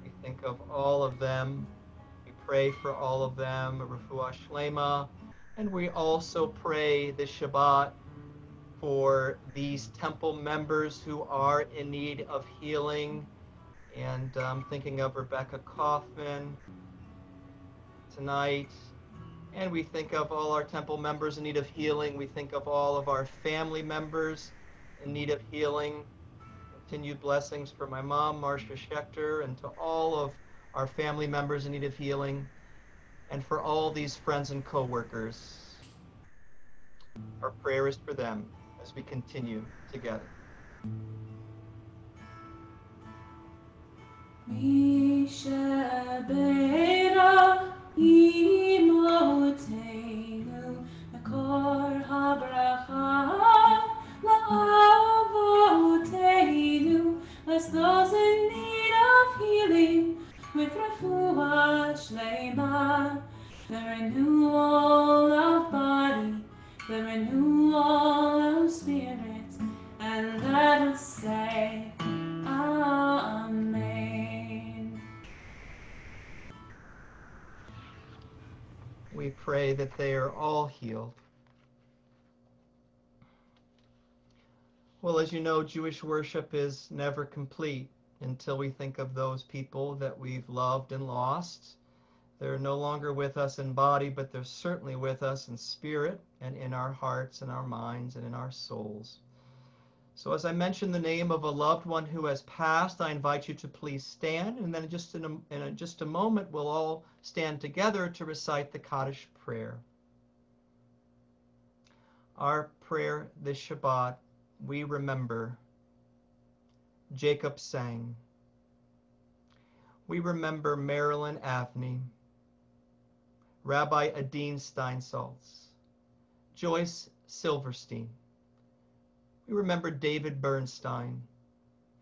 We think of all of them. We pray for all of them, Refuah Shlema. And we also pray this Shabbat for these temple members who are in need of healing. And I'm thinking of Rebecca Kaufman tonight. And we think of all our temple members in need of healing. We think of all of our family members in need of healing. Continued blessings for my mom, Marcia Schechter, and to all of our family members in need of healing, and for all these friends and co-workers. Our prayer is for them as we continue together. Mishabera imotenu nakor habracha la'avotenu. Bless those in need of healing with refuah shlema, the renewal of body, the renewal of spirit, and let us say Amen. We pray that they are all healed. Well, as you know, Jewish worship is never complete until we think of those people that we've loved and lost. They're no longer with us in body, but they're certainly with us in spirit and in our hearts and our minds and in our souls. So as I mention the name of a loved one who has passed, I invite you to please stand, and then just in just a moment, we'll all stand together to recite the Kaddish prayer. Our prayer this Shabbat, we remember Jacob Sang. We remember Marilyn Avney, Rabbi Adine Steinsaltz, Joyce Silverstein. We remember David Bernstein,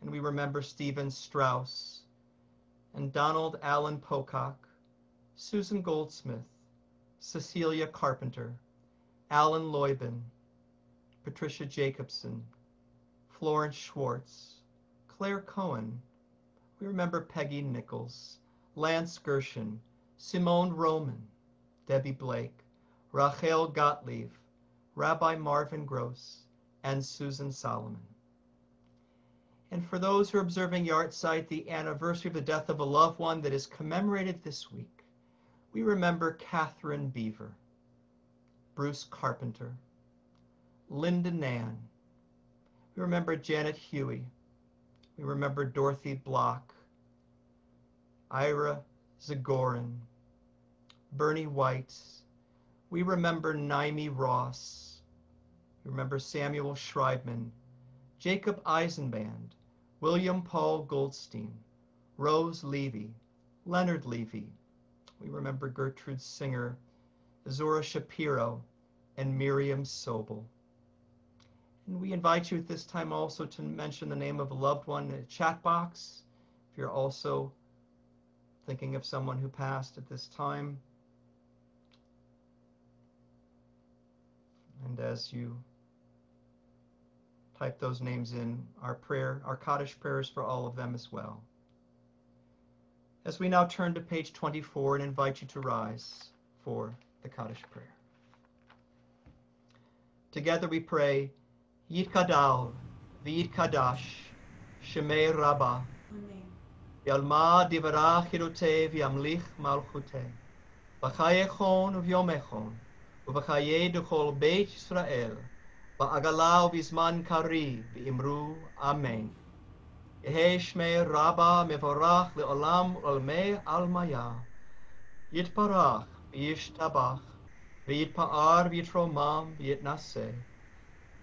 and we remember Stephen Strauss, and Donald Allen Pocock, Susan Goldsmith, Cecilia Carpenter, Alan Loybin, Patricia Jacobson, Florence Schwartz, Claire Cohen. We remember Peggy Nichols, Lance Gershon, Simone Roman, Debbie Blake, Rachel Gottlieb, Rabbi Marvin Gross, and Susan Solomon. And for those who are observing Yahrzeit, the anniversary of the death of a loved one that is commemorated this week, we remember Catherine Beaver, Bruce Carpenter, Linda Nann. We remember Janet Huey. We remember Dorothy Block, Ira Zagorin, Bernie White. We remember Naomi Ross. We remember Samuel Schreibman, Jacob Eisenband, William Paul Goldstein, Rose Levy, Leonard Levy. We remember Gertrude Singer, Zora Shapiro, and Miriam Sobel. And we invite you at this time also to mention the name of a loved one in the chat box if you're also thinking of someone who passed at this time. And as you type those names in, our prayer, our Kaddish prayers for all of them as well. As we now turn to page 24 and invite you to rise for the Kaddish prayer. Together we pray, Yitkadal v'yitkadash Shemei Rabbah Yalma divarach Chirutei v'yamlich malchutei B'chaye chon uvyomechon U'b'chaye d'chol Beit Yisrael Ba'agala u'bizman kari v'imru Amen. Yehi Shmei Rabbah mevorach le'olam u'olmei almaya Yitparach v'yishtabach v'yitpa'ar v'yitromam v'yitnaseh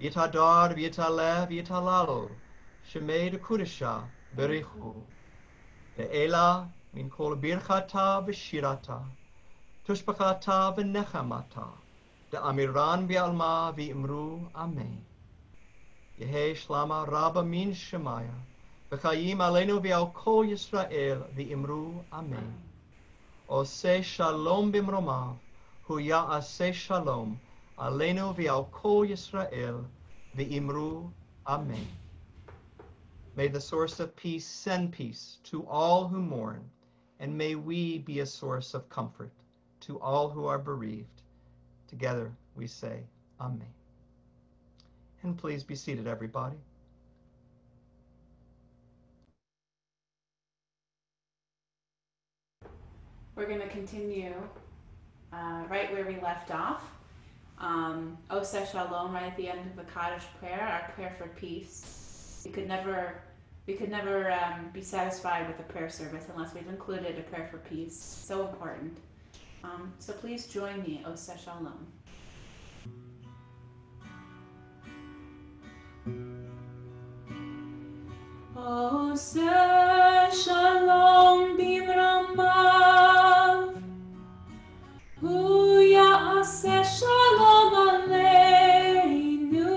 Yitadar v'yitaleh v'yitalal Shemei d'kudesha berichu Le'ela min kol birchata v'shirata Tushbachata v'nechamata De'amiran v'alma v'imru Amen. Yehi shlama Rabba min Shemaya V'chayim aleinu v'al kol Yisrael v'imru Amen. Oseh shalom b'mromav Hu ya'aseh shalom Aleinu v'al kol Yisrael v'imru Amen. May the source of peace send peace to all who mourn, and may we be a source of comfort to all who are bereaved. Together we say, Amen. And please be seated, everybody. We're going to continue right where we left off. Oseh Shalom, right at the end of the Kaddish prayer, our prayer for peace. We could never be satisfied with a prayer service unless we've included a prayer for peace. So important. So please join me, Oseh Shalom. Oseh Shalom b'mramav, hu ya'aseh shalom aleinu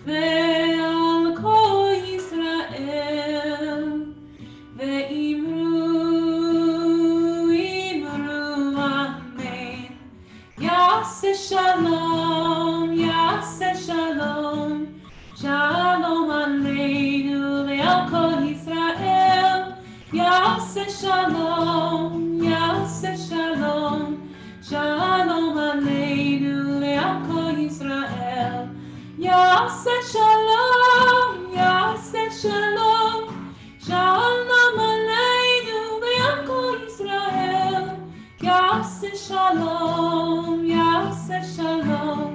ve'al kol Yisrael, ve'imru amen. Ya'aseh shalom, ya'aseh shalom, shalom aleinu ve'al kol Yisrael. Ya'aseh shalom, ya'aseh shalom, shalom aleinu ve'al kol Yisrael. Ya'aseh shalom, ya'aseh shalom, shalom aleinu ve'al kol Yisrael. Ya'aseh shalom, ya'aseh shalom,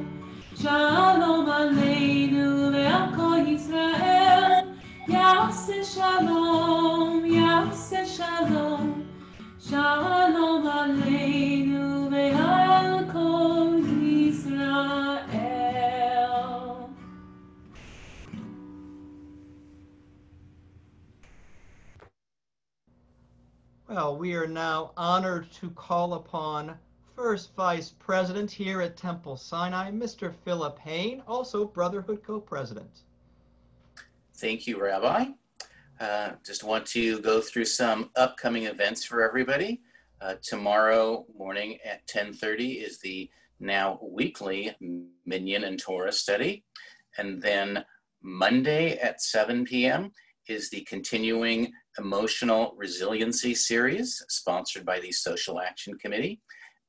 shalom aleinu ve'al kol Yisrael. Ya'aseh shalom, ya'aseh shalom, shalom aleinu ve'al kol Yisrael. Well, we are now honored to call upon First Vice President here at Temple Sinai, Mr. Philip Hain, also Brotherhood Co-President. Thank you, Rabbi. Just want to go through some upcoming events for everybody. Tomorrow morning at 10:30 is the now weekly Minyan and Torah study. And then Monday at 7 p.m. is the continuing Emotional Resiliency series sponsored by the Social Action Committee.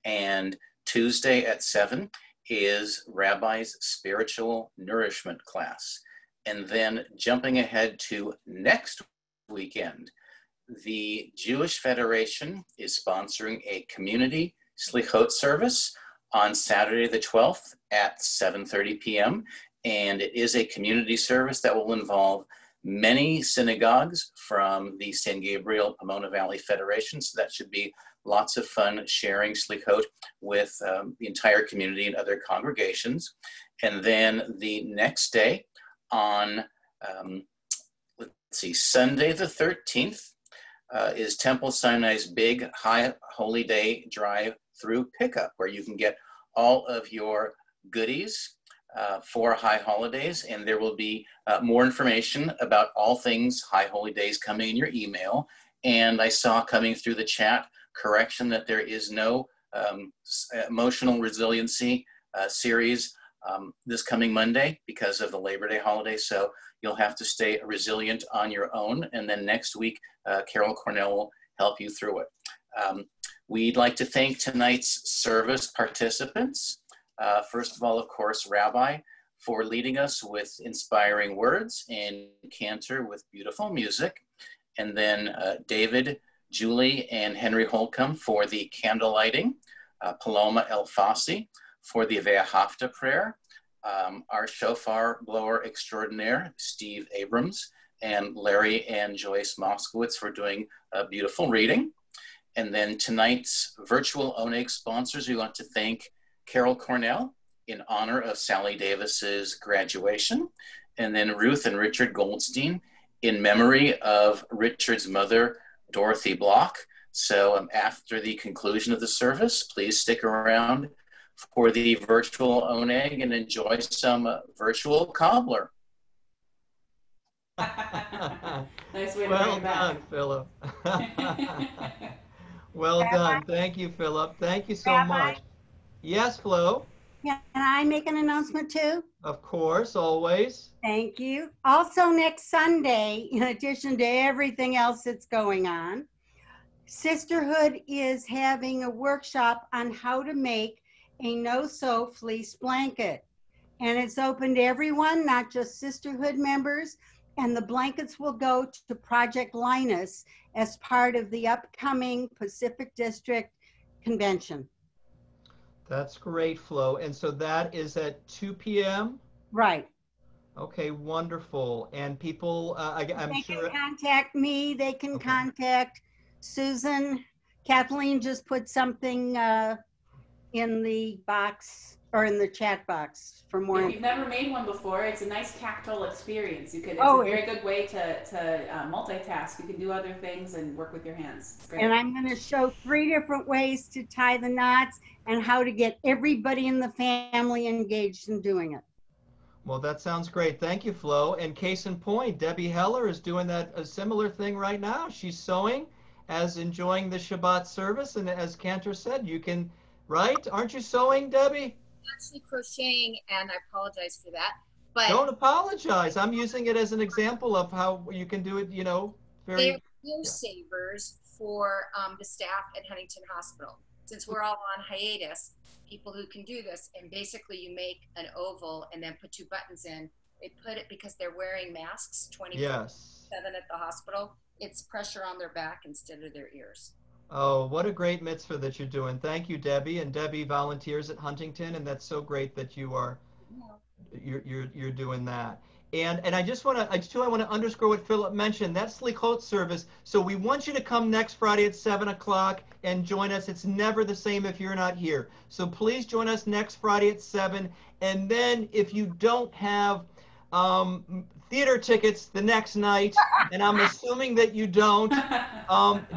And Tuesday at 7 is Rabbi's Spiritual Nourishment class. And then jumping ahead to next weekend, the Jewish Federation is sponsoring a community slichot service on Saturday the 12th at 7:30 p.m. And it is a community service that will involve many synagogues from the San Gabriel Pomona Valley Federation. So that should be lots of fun sharing slichot with the entire community and other congregations. And then the next day on, Sunday the 13th is Temple Sinai's big High Holy Day drive-through pickup, where you can get all of your goodies for high holidays, and there will be more information about all things High Holy Days coming in your email. And I saw coming through the chat correction that there is no emotional resiliency series this coming Monday because of the Labor Day holiday. So you'll have to stay resilient on your own. And then next week, Carol Cornell will help you through it. We'd like to thank tonight's service participants. First of all, of course, Rabbi, for leading us with inspiring words, and Cantor with beautiful music. And then David, Julie, and Henry Holcomb for the candle lighting. Paloma El Fassi for the Ve'ahavta prayer. Our shofar blower extraordinaire, Steve Abrams, and Larry and Joyce Moskowitz for doing a beautiful reading. And then tonight's virtual Oneg sponsors, we want to thank Carol Cornell in honor of Sally Davis's graduation, and then Ruth and Richard Goldstein in memory of Richard's mother, Dorothy Block. So after the conclusion of the service, please stick around for the virtual Oneg and enjoy some virtual cobbler. Nice way to Well bring it back. done, Philip. Well done. Thank you, Philip. Thank you so Rabbi? much. Yes, Flo. Can I make an announcement too? Of course, always. Thank you. Also next Sunday, in addition to everything else that's going on, Sisterhood is having a workshop on how to make a no-sew fleece blanket. And it's open to everyone, not just Sisterhood members. and the blankets will go to Project Linus as part of the upcoming Pacific District Convention. That's great, Flo. And so that is at 2 p.m.? Right. Okay, wonderful. And people, I'm They sure. can contact me. They can contact Susan. Kathleen just put something in the box or in the chat box for more. If you've never made one before, it's a nice tactile experience. It's Oh, a very good way to multitask. You can do other things and work with your hands. It's great. And I'm going to show 3 different ways to tie the knots and how to get everybody in the family engaged in doing it. Well, that sounds great. Thank you, Flo. And case in point, Debbie Heller is doing a similar thing right now. She's sewing as enjoying the Shabbat service. And as Cantor said, you can, right? Aren't you sewing, Debbie? Actually crocheting, and I apologize for that. But don't apologize. I'm using it as an example of how you can do it, you know, very. They're ear savers for the staff at Huntington Hospital. Since we're all on hiatus, people who can do this, and basically you make an oval and then put 2 buttons in. They put it because they're wearing masks 24/7 at the hospital. It's pressure on their back instead of their ears. Oh, what a great mitzvah that you're doing. Thank you, Debbie. And Debbie volunteers at Huntington, and that's so great that you are you're doing that. And I just want to underscore what Philip mentioned. That's Slichot service. So we want you to come next Friday at 7 o'clock and join us. It's never the same if you're not here. So please join us next Friday at 7. And then if you don't have theater tickets the next night, and I'm assuming that you don't,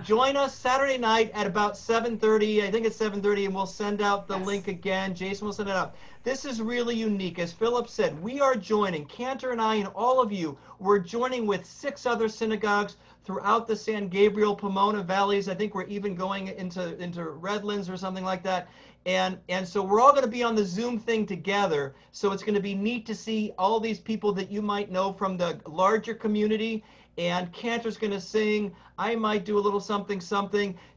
join us Saturday night at about 7:30. I think it's 7:30, and we'll send out the link again. Jason will send it out. This is really unique. As Philip said, we are joining, Cantor and I and all of you, we're joining with 6 other synagogues throughout the San Gabriel, Pomona valleys. I think we're even going into Redlands or something like that. And so we're all going to be on the Zoom thing together. So it's going to be neat to see all these people that you might know from the larger community. And Cantor's going to sing. I might do a little something.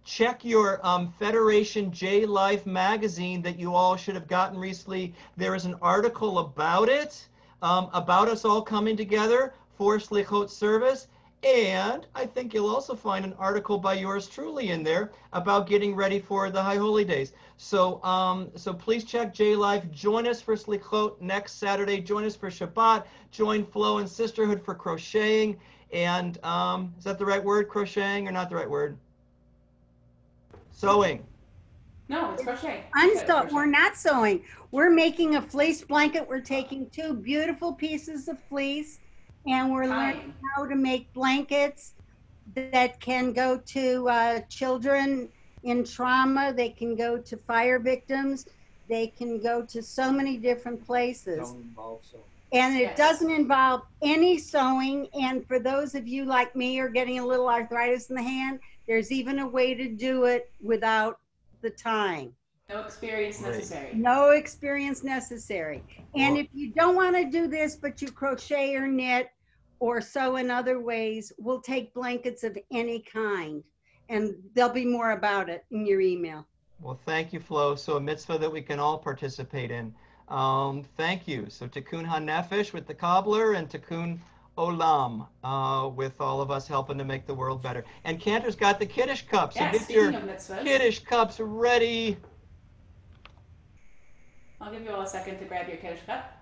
Check your Federation J Life magazine that you all should have gotten recently. There is an article about it, about us all coming together for Slichot service. And I think you'll also find an article by yours truly in there about getting ready for the High Holy Days. So so please check J Life. Join us for Slichot next Saturday. Join us for Shabbat. Join Flo and Sisterhood for crocheting. And is that the right word, crocheting, or not the right word? Sewing. No, it's crochet. We're not sewing. We're making a fleece blanket. We're taking 2 beautiful pieces of fleece, and we're learning how to make blankets that can go to children in trauma. They can go to fire victims. They can go to so many different places. And it doesn't involve any sewing. And for those of you like me who are getting a little arthritis in the hand, there's even a way to do it without the tying. No experience necessary. No experience necessary. And if you don't want to do this, but you crochet or knit or sew in other ways, we'll take blankets of any kind. And there'll be more about it in your email. Well, thank you, Flo. So a mitzvah that we can all participate in. Thank you. So Tikkun HaNefesh with the cobbler and Tikkun Olam with all of us helping to make the world better. And Cantor's got the Kiddush cups. So get your Kiddush cups ready. I'll give you all a second to grab your Kiddush cup.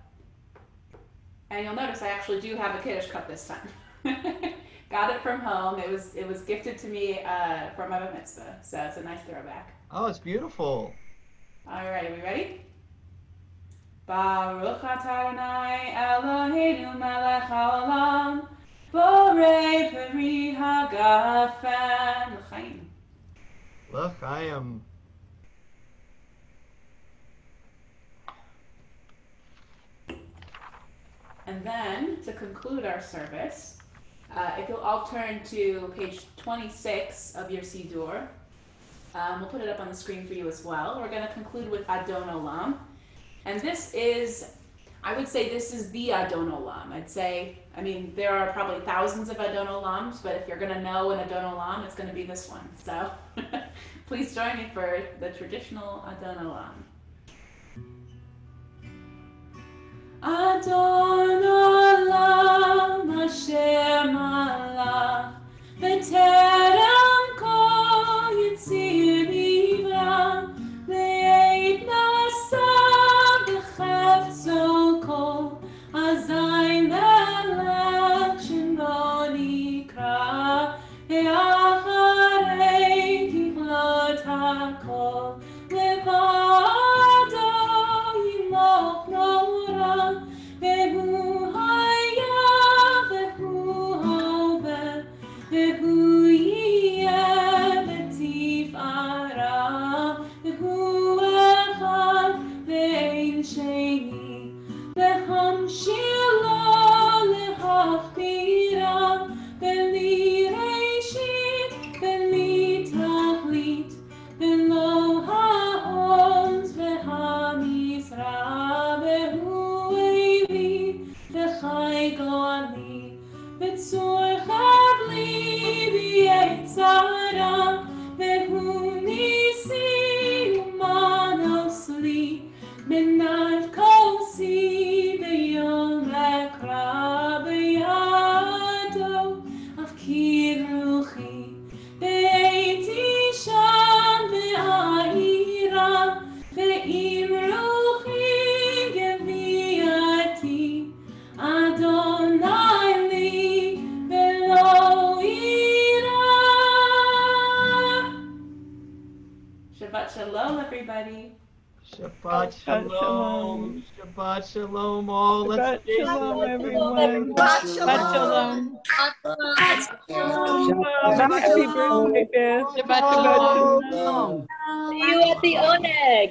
And you'll notice I actually do have a Kiddush cup this time. Got it from home. It was gifted to me for my bar mitzvah. So it's a nice throwback. Oh, it's beautiful. All right, are we ready? Baruch atah Adonai Eloheinu melech haolam borei peri hagafen l'chaim. L'chaim. And then to conclude our service, if you'll all turn to page 26 of your Siddur, we'll put it up on the screen for you as well. We're going to conclude with Adon Olam. And this is, I would say this is the Adon Olam. I'd say, I mean, there are probably thousands of Adon Olams, but if you're going to know an Adon Olam, it's going to be this one. So please join me for the traditional Adon Olam. Adon Olam Hashem asher malach b'terem kol yitzir nivra le'et nasa b'chefzo kol azayin melech shemo nikra Acharei kivlot hakol levado yimloch nora vehu haya vehu hove vehu yiyeh v'tifara vehu echad ve'ein sheni v'hamshir lo lehachbira v'li reishit v'li tachlit v'lo ha'oz v'hamizra v'hu evi v'chai go'ali v'tzur chavli v'yetzara v'hu nisi u'manosli Minat kosi b'yom lekra b'yado afkir ruchi be'eti sham be'ahira ve'im ruchi geviati Adonai li ve'lo ira. Shabbat shalom, everybody. Shabbat shalom. Shabbat shabbat shalom all. Let's Shabbat stay shalom, safe. everyone. Shabbat Shabbat shalom. Happy birthday, Beth. Shabbat Shabbat shalom. shalom. See you at the Oneg.